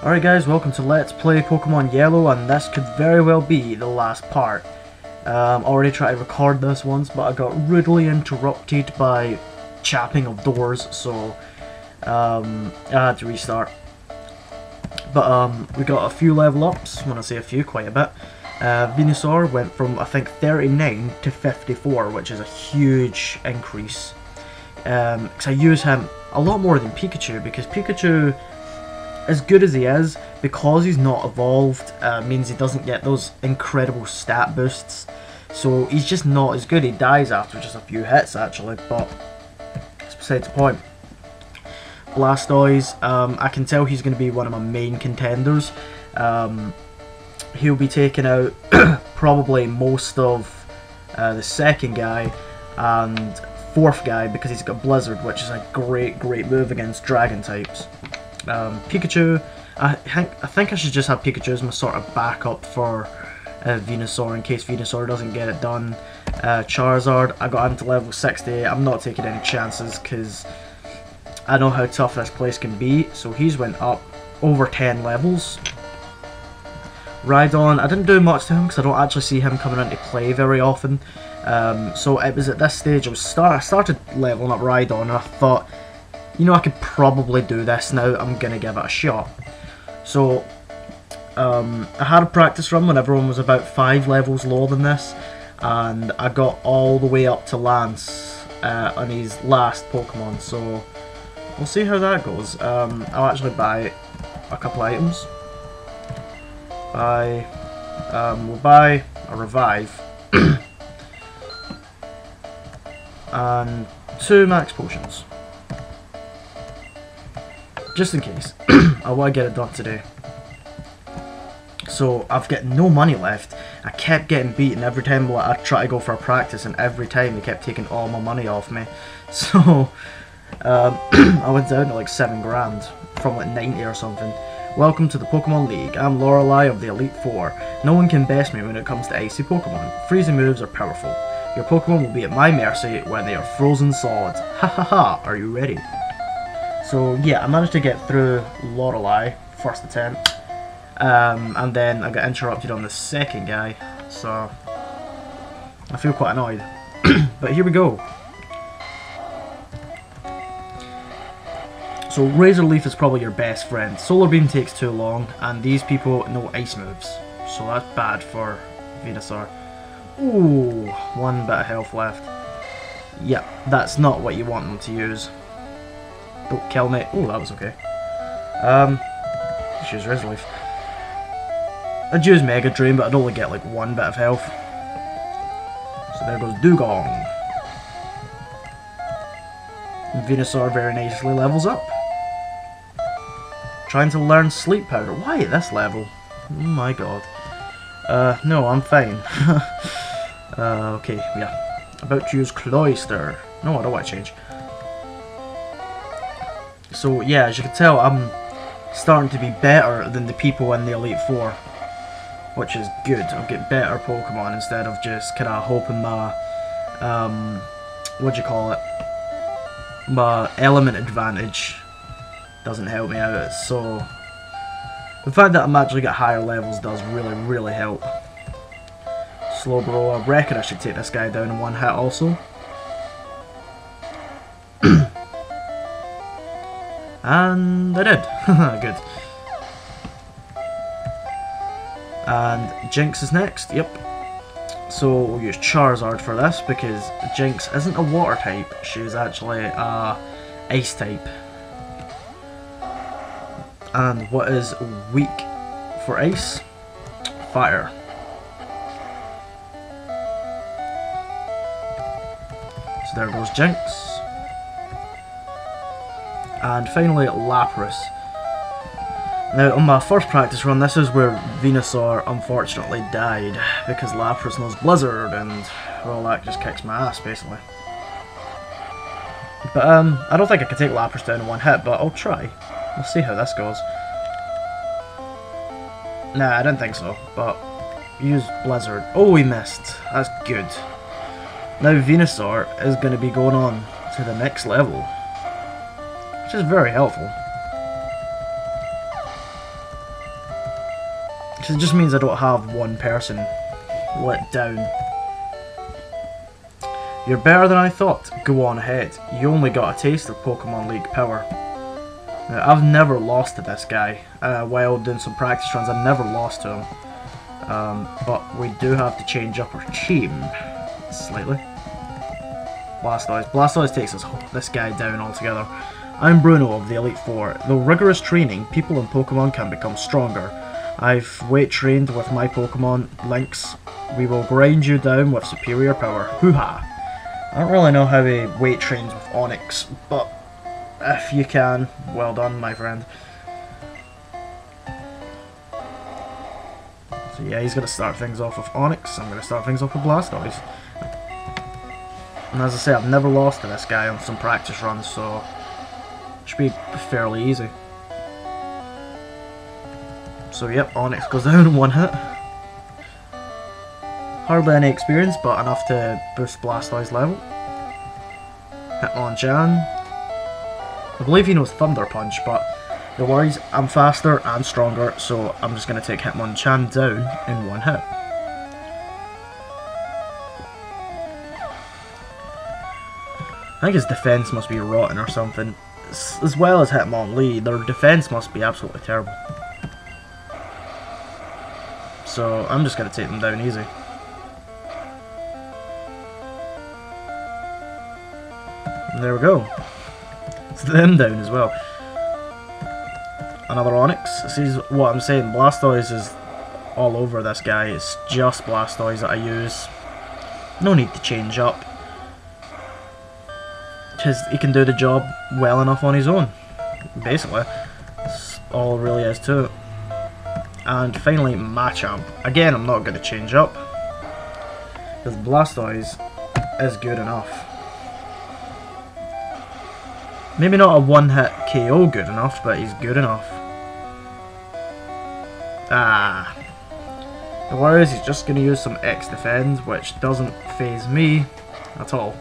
Alright guys, welcome to Let's Play Pokemon Yellow, and this could very well be the last part. Already tried to record this once, but I got rudely interrupted by chapping of doors, so I had to restart. But we got a few level ups, when I say a few, quite a bit. Venusaur went from, I think, 39 to 54, which is a huge increase. Because I use him a lot more than Pikachu, because Pikachu, as good as he is, because he's not evolved, means he doesn't get those incredible stat boosts. So he's just not as good. He dies after just a few hits, actually, but that's besides the point. Blastoise, I can tell he's going to be one of my main contenders. He'll be taking out probably most of the second guy and fourth guy, because he's got Blizzard, which is a great move against Dragon types. Pikachu, I think I should just have Pikachu as my sort of backup for Venusaur in case Venusaur doesn't get it done. Charizard, I got him to level 68. I'm not taking any chances because I know how tough this place can be. So he's went up over 10 levels. Rhydon, I didn't do much to him because I don't actually see him coming into play very often. So it was at this stage I started leveling up Rhydon, and I thought, you know, I could probably do this now, I'm going to give it a shot. So, I had a practice run when everyone was about 5 levels lower than this, and I got all the way up to Lance on his last Pokemon, so we'll see how that goes. I'll actually buy a couple items. We'll buy a Revive, and 2 Max Potions. Just in case. I want to get it done today. So I've got no money left. I kept getting beaten every time I try to go for a practice, and every time they kept taking all my money off me. So I went down to like 7 grand from like 90 or something. Welcome to the Pokemon League. I'm Lorelei of the Elite Four. No one can best me when it comes to icy Pokemon. Freezing moves are powerful. Your Pokemon will be at my mercy when they are frozen solid. Ha ha ha, are you ready? So yeah, I managed to get through Lorelei, first attempt, and then I got interrupted on the second guy, so I feel quite annoyed. But here we go. So Razor Leaf is probably your best friend. Solar Beam takes too long, and these people know ice moves, so that's bad for Venusaur. Ooh, 1 bit of health left. Yeah, that's not what you want them to use. Don't kill me. Oh, that was okay. Let's use Razor Leaf. I'd use Mega Drain, but I'd only get like 1 bit of health. So there goes Dugong. And Venusaur very nicely levels up. Trying to learn Sleep Powder. Why at this level? Oh my god. No, I'm fine. Okay, yeah. About to use Cloyster. No, I don't want to change. So yeah, as you can tell, I'm starting to be better than the people in the Elite Four, which is good. I'll get better Pokemon instead of just kind of hoping my, what do you call it, my element advantage doesn't help me out. So the fact that I'm actually got higher levels does really help. Slowbro, I reckon I should take this guy down in 1 hit also. And I did. Good. And Jinx is next, yep. So we'll use Charizard for this, because Jinx isn't a water type, she's actually a ice type. And what is weak for ice? Fire. So there goes Jinx. And finally, Lapras. Now, on my first practice run, this is where Venusaur unfortunately died, because Lapras knows Blizzard, and, well, that just kicks my ass, basically. But, I don't think I can take Lapras down in 1 hit, but I'll try. We'll see how this goes. Nah, I didn't think so, but use Blizzard. Oh, he missed. That's good. Now Venusaur is going to be going on to the next level, which is very helpful. Because it just means I don't have one person let down. You're better than I thought. Go on ahead. You only got a taste of Pokemon League power. Now, I've never lost to this guy. While doing some practice runs, I've never lost to him. But we do have to change up our team slightly. Blastoise. Blastoise takes this guy down altogether. I'm Bruno of the Elite Four. Though rigorous training, people in Pokemon can become stronger. I've weight trained with my Pokemon, Lynx. We will grind you down with superior power. Hoo-ha! I don't really know how he weight trains with Onix, but if you can, well done, my friend. So yeah, he's going to start things off with Onix. I'm going to start things off with Blastoise. And as I say, I've never lost to this guy on some practice runs, so it should be fairly easy. So yep, Onix goes down in one hit. Hardly any experience, but enough to boost Blastoise level. Hitmonchan. I believe he knows Thunder Punch, but no worries, I'm faster and stronger, so I'm just going to take Hitmonchan down in one hit. I think his defense must be rotten or something. As well as Hitmonlee, their defense must be absolutely terrible. So I'm just going to take them down easy. And there we go. It's them down as well. Another Onix. See what I'm saying, Blastoise is all over this guy. It's just Blastoise that I use. No need to change up. Because he can do the job well enough on his own. Basically. That's all it really is to it. And finally, Machamp. Again, I'm not going to change up. Because Blastoise is good enough. Maybe not a one-hit KO good enough, but he's good enough. Ah. The worry is he's just going to use some X defend, which doesn't phase me at all.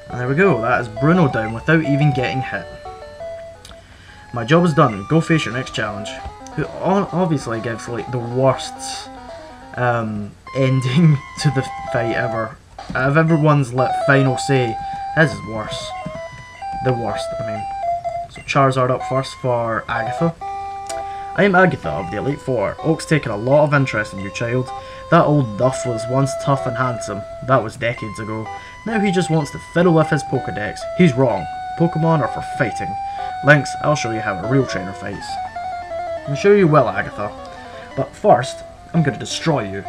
And there we go, that is Bruno down without even getting hit. My job is done, go face your next challenge. Who obviously gives like the worst ending to the fight ever. Out of everyone's final say, his is worse. The worst, I mean. So Charizard up first for Agatha. I am Agatha of the Elite Four. Oak's taken a lot of interest in you, child. That old duff was once tough and handsome. That was decades ago. Now he just wants to fiddle with his Pokedex. He's wrong. Pokemon are for fighting. Lynx, I'll show you how a real trainer fights. I'm sure you will, Agatha. But first, I'm going to destroy you.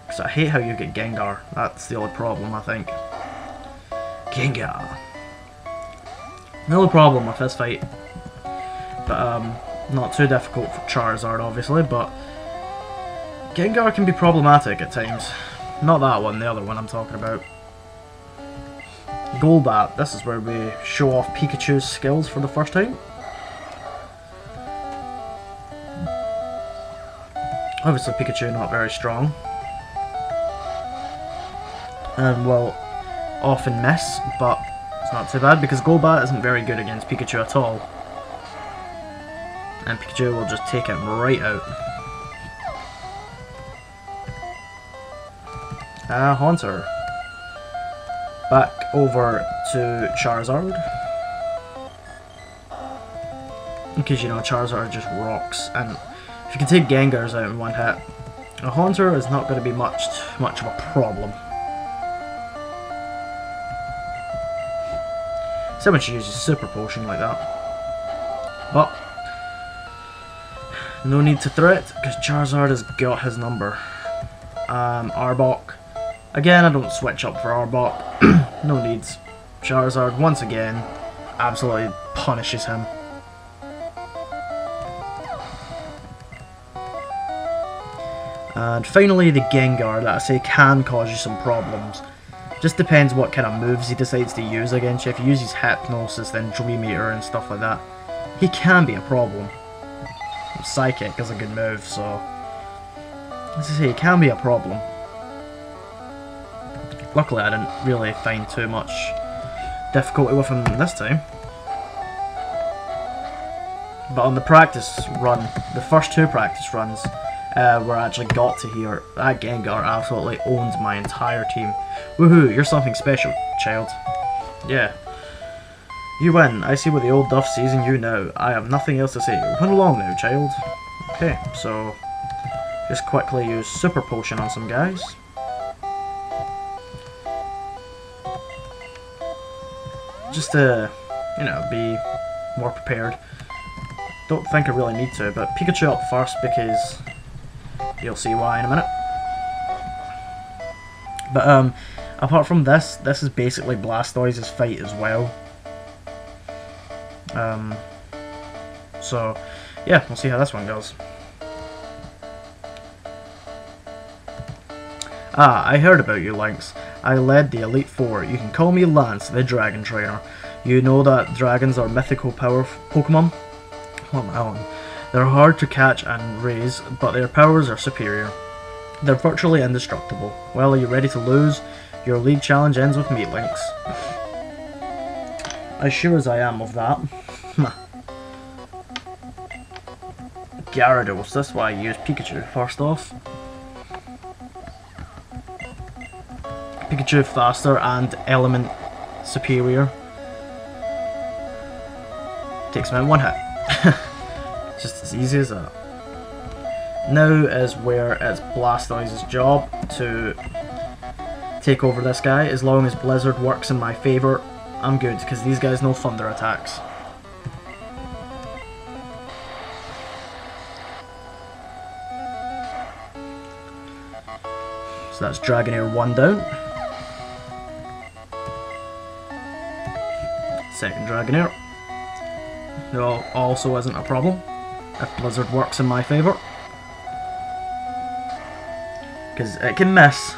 Because I hate how you get Gengar. That's the only problem, I think. Gengar. The only problem with this fight. But, not too difficult for Charizard, obviously, but Gengar can be problematic at times. Not that one, the other one I'm talking about. Golbat, this is where we show off Pikachu's skills for the first time. Obviously Pikachu not very strong. And will often miss, but it's not too bad because Golbat isn't very good against Pikachu at all. And Pikachu will just take him right out. Haunter. Back over to Charizard. Because you know Charizard just rocks, and if you can take Gengars out in one hit, a Haunter is not going to be much of a problem. Someone should use a Super Potion like that. But no need to throw it, because Charizard has got his number. Arbok. Again, I don't switch up for Arbok. No needs. Charizard, once again, absolutely punishes him. And finally, the Gengar that I say can cause you some problems. Just depends what kind of moves he decides to use against you. If he uses Hypnosis, then Dream Eater and stuff like that, he can be a problem. Psychic is a good move, so as I say, it can be a problem. Luckily, I didn't really find too much difficulty with him this time. But on the practice run, the first 2 practice runs, where I actually got to here, that Gengar absolutely owns my entire team. Woohoo, you're something special, child. Yeah. You win. I see what the old Duff sees in you now. I have nothing else to say. Run along now, child. Okay, so just quickly use Super Potion on some guys. Just to, you know, be more prepared. Don't think I really need to, but Pikachu up first because you'll see why in a minute. But apart from this is basically Blastoise's fight as well. So yeah, we'll see how this one goes. Ah, I heard about you, Lynx. I led the Elite Four. You can call me Lance, the Dragon Trainer. You know that dragons are mythical power Pokemon? What am I on? They're hard to catch and raise, but their powers are superior. They're virtually indestructible. Well, are you ready to lose? Your league challenge ends with me, Lynx. As sure as I am of that. Gyarados, that's why I use Pikachu first off. Pikachu faster and element superior. Takes me in 1 hit. Just as easy as that. Now is where it's Blastoise's job to take over this guy. As long as Blizzard works in my favour, I'm good, because these guys know thunder attacks. So that's Dragonair 1 down. Second Dragonair. No, also isn't a problem if Blizzard works in my favour. Because it can miss.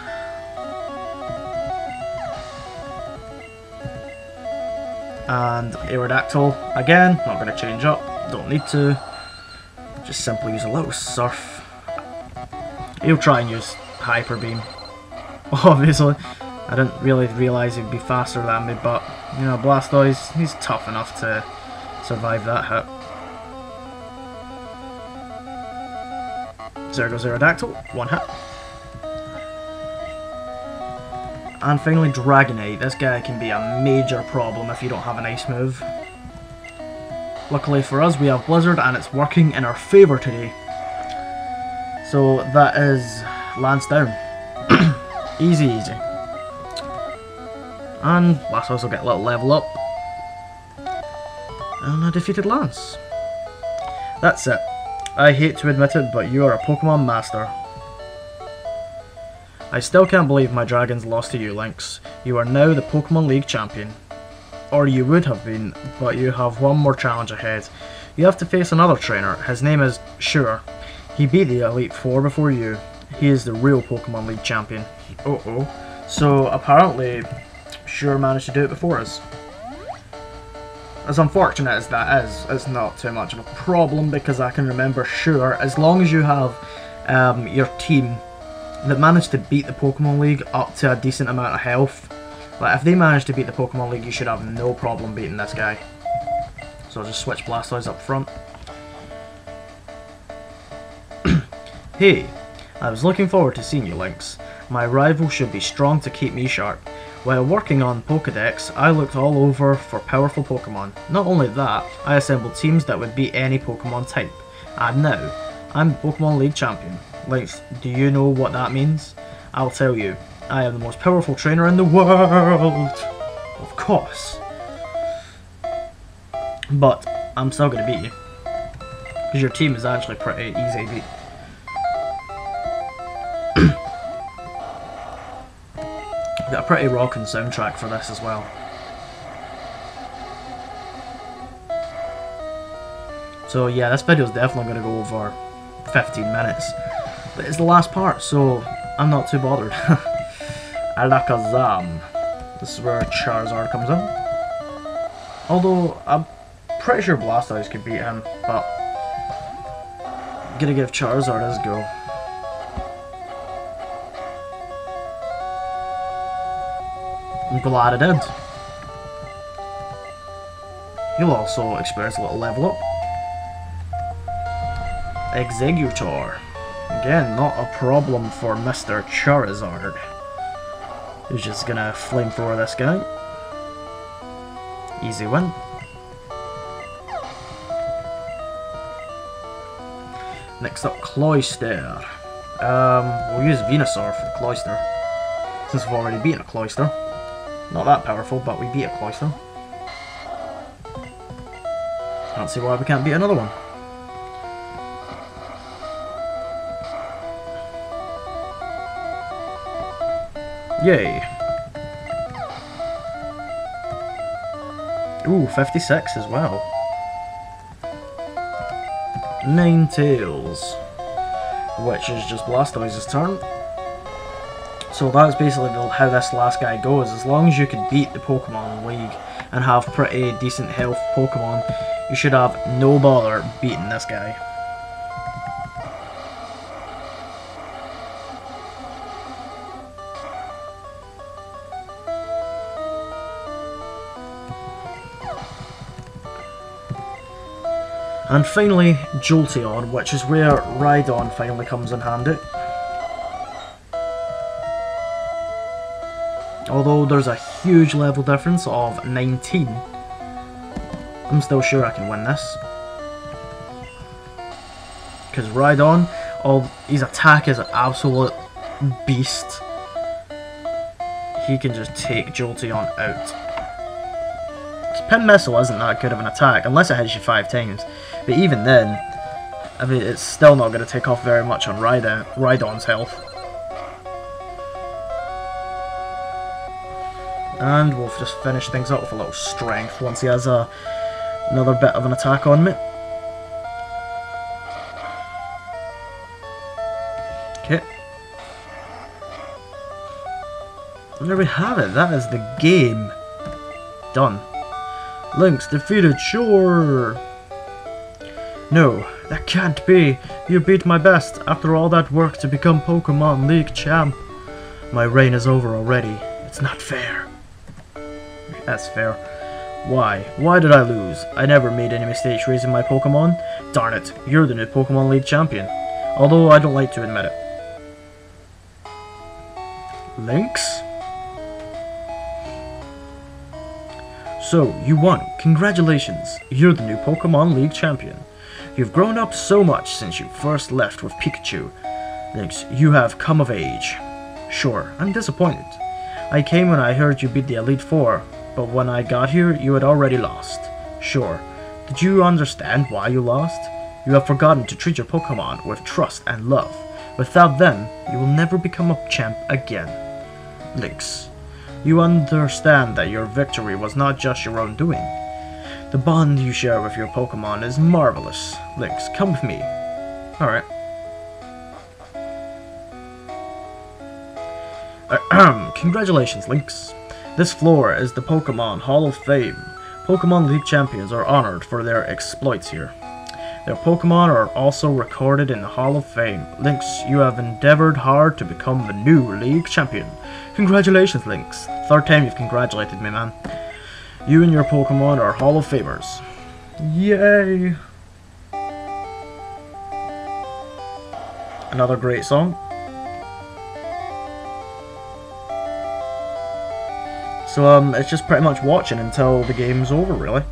And Aerodactyl, again, not going to change up, don't need to. Just simply use a little Surf. He'll try and use Hyper Beam. Obviously, I didn't really realise he'd be faster than me, but, you know, Blastoise, he's tough enough to survive that hit. So there goes Aerodactyl, 1 hit. And finally Dragonite. This guy can be a major problem if you don't have an ice move. Luckily for us, we have Blizzard and it's working in our favour today. So that is Lance down. Easy, easy. And Blastoise will get a little level up. And I defeated Lance. That's it. I hate to admit it, but you are a Pokemon master. I still can't believe my dragons lost to you, Lynx. You are now the Pokemon League champion. Or you would have been, but you have one more challenge ahead. You have to face another trainer. His name is Shure. He beat the Elite Four before you. He is the real Pokemon League champion. Uh-oh. So apparently, Shure managed to do it before us. As unfortunate as that is, it's not too much of a problem because I can remember Shure, as long as you have your team that managed to beat the Pokemon League up to a decent amount of health. Like, if they manage to beat the Pokemon League, you should have no problem beating this guy. So I'll just switch Blastoise up front. Hey, I was looking forward to seeing you, Lynx. My rival should be strong to keep me sharp. While working on Pokedex, I looked all over for powerful Pokemon. Not only that, I assembled teams that would beat any Pokemon type. And now, I'm Pokemon League champion. Lynx, do you know what that means? I'll tell you. I am the most powerful trainer in the world! Of course. But, I'm still going to beat you. Because your team is actually pretty easy to beat. Got a pretty rocking soundtrack for this as well. So yeah, this video is definitely going to go over 15 minutes. But it's the last part, so I'm not too bothered. Alakazam. This is where Charizard comes in. Although, I'm pretty sure Blastoise could beat him, but I'm gonna give Charizard his go. I'm glad I did. He'll also experience a little level up. Exeggutor. Again, not a problem for Mr. Charizard. Who's just gonna flamethrower this guy. Easy win. Next up, Cloyster. We'll use Venusaur for the Cloyster, since we've already beaten a Cloyster. Not that powerful, but we beat a Cloyster. I don't see why we can't beat another one. Yay. Ooh, 56 as well. Ninetales, which is just Blastoise's turn. So that's basically how this last guy goes. As long as you can beat the Pokemon League and have pretty decent health Pokemon, you should have no bother beating this guy. And finally, Jolteon, which is where Rhydon finally comes in handy. Although there's a huge level difference of 19, I'm still sure I can win this. Because Rhydon, his attack is an absolute beast. He can just take Jolteon out. Pin Missile isn't that good of an attack, unless it hits you 5 times. But even then, I mean, it's still not going to take off very much on Rhydon's health. And we'll just finish things up with a little strength once he has another bit of an attack on me. Okay. And there we have it, that is the game. Done. Lynx defeated, sure! No, that can't be. You beat my best after all that work to become Pokemon League champ. My reign is over already. It's not fair. That's fair. Why? Why did I lose? I never made any mistakes raising my Pokemon. Darn it, you're the new Pokemon League champion. Although I don't like to admit it. Lynx? So, you won. Congratulations. You're the new Pokemon League champion. You've grown up so much since you first left with Pikachu. Lynx, you have come of age. Sure, I'm disappointed. I came when I heard you beat the Elite Four, but when I got here, you had already lost. Sure. Did you understand why you lost? You have forgotten to treat your Pokemon with trust and love. Without them, you will never become a champ again. Lynx, you understand that your victory was not just your own doing. The bond you share with your Pokemon is marvelous. Lynx, come with me. Alright. Congratulations, Lynx. This floor is the Pokemon Hall of Fame. Pokemon League champions are honored for their exploits here. Their Pokemon are also recorded in the Hall of Fame. Lynx, you have endeavored hard to become the new League champion. Congratulations, Lynx. Third time you've congratulated me, man. You and your Pokemon are Hall of Famers. Yay! Another great song. So, it's just pretty much watching until the game's over, really.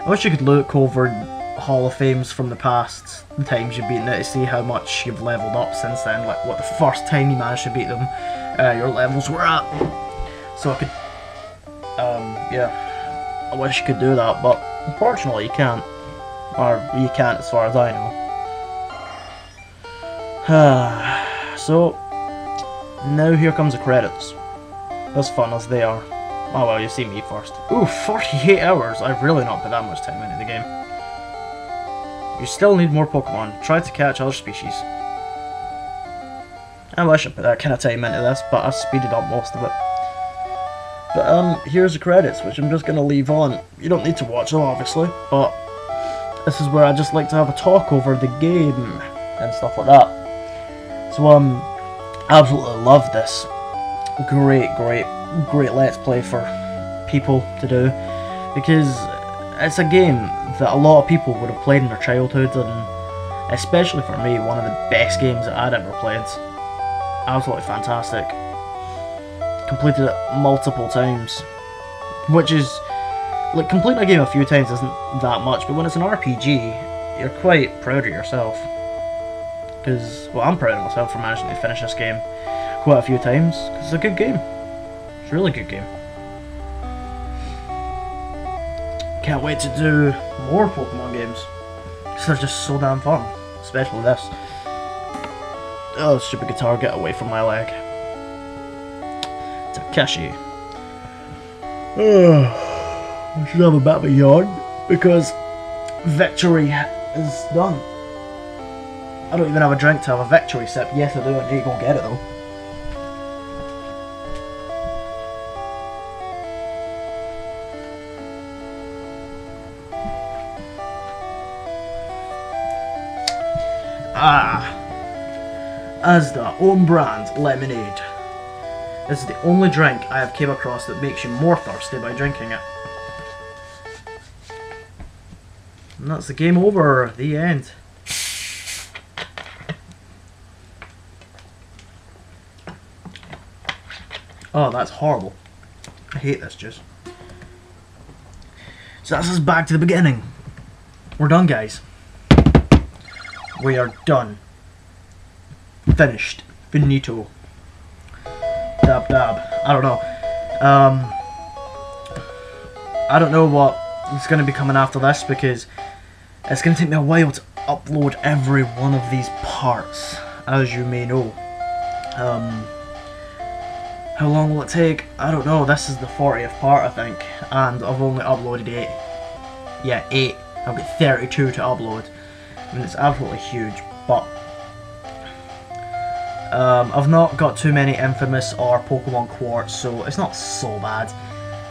I wish you could look over Hall of Fames from the past, the times you've beaten it, to see how much you've leveled up since then, like what the first time you managed to beat them, your levels were at. So I could, yeah, I wish you could do that, but unfortunately you can't. Or you can't as far as I know. So, now here comes the credits. As fun as they are. Oh well, you see me first. Ooh, 48 hours! I've really not put that much time into the game. You still need more Pokemon. Try to catch other species. I wish I put that kind of time into this, but I speeded up most of it. But here's the credits, which I'm just going to leave on. You don't need to watch them, obviously, but this is where I just like to have a talk over the game and stuff like that. So absolutely love this. Great Let's Play for people to do, because it's a game that a lot of people would have played in their childhood, and especially for me, one of the best games that I'd ever played. Absolutely fantastic. Completed it multiple times, which is, like, completing a game a few times isn't that much, but when it's an RPG, you're quite proud of yourself. Because, well, I'm proud of myself for managing to finish this game quite a few times, because it's a good game. It's a really good game. Can't wait to do more Pokemon games, because they're just so damn fun, especially this. Oh, stupid guitar, get away from my leg. Takeshi. I should have a bit of a yawn, because victory is done. I don't even have a drink to have a victory sip. Yes, I do. I need to go get it though. Asda own brand lemonade. This is the only drink I have came across that makes you more thirsty by drinking it. And that's the game over. The end. Oh, that's horrible. I hate this juice. So that's us back to the beginning. We're done, guys. We are done. Finished. Finito. Dab dab. I don't know. I don't know what is going to be coming after this, because it's going to take me a while to upload every one of these parts, as you may know. How long will it take? I don't know. This is the 40th part, I think, and I've only uploaded 8. Yeah, 8. I've got 32 to upload. I mean, it's absolutely huge, but I've not got too many Infamous or Pokemon Quartz, so it's not so bad.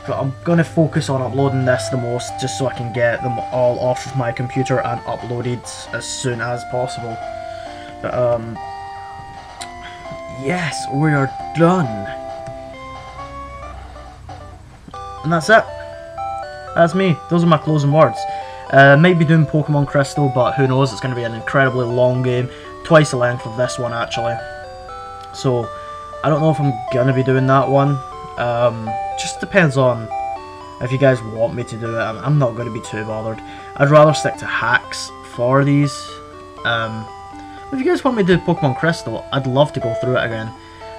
But I'm going to focus on uploading this the most, just so I can get them all off of my computer and uploaded as soon as possible. But yes, we are done. And that's it. That's me. Those are my closing words. Might be doing Pokemon Crystal, but who knows, it's going to be an incredibly long game. Twice the length of this one, actually. So, I don't know if I'm going to be doing that one. Just depends on if you guys want me to do it. I'm not going to be too bothered. I'd rather stick to hacks for these. If you guys want me to do Pokemon Crystal, I'd love to go through it again.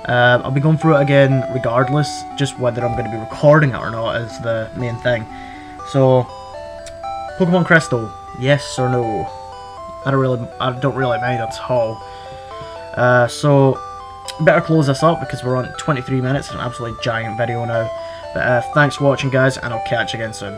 I'll be going through it again regardless, just whether I'm going to be recording it or not is the main thing. So, Pokemon Crystal, yes or no? I don't really mind at all. So, better close this up because we're on 23 minutes, an absolutely giant video now. But thanks for watching, guys, and I'll catch you again soon.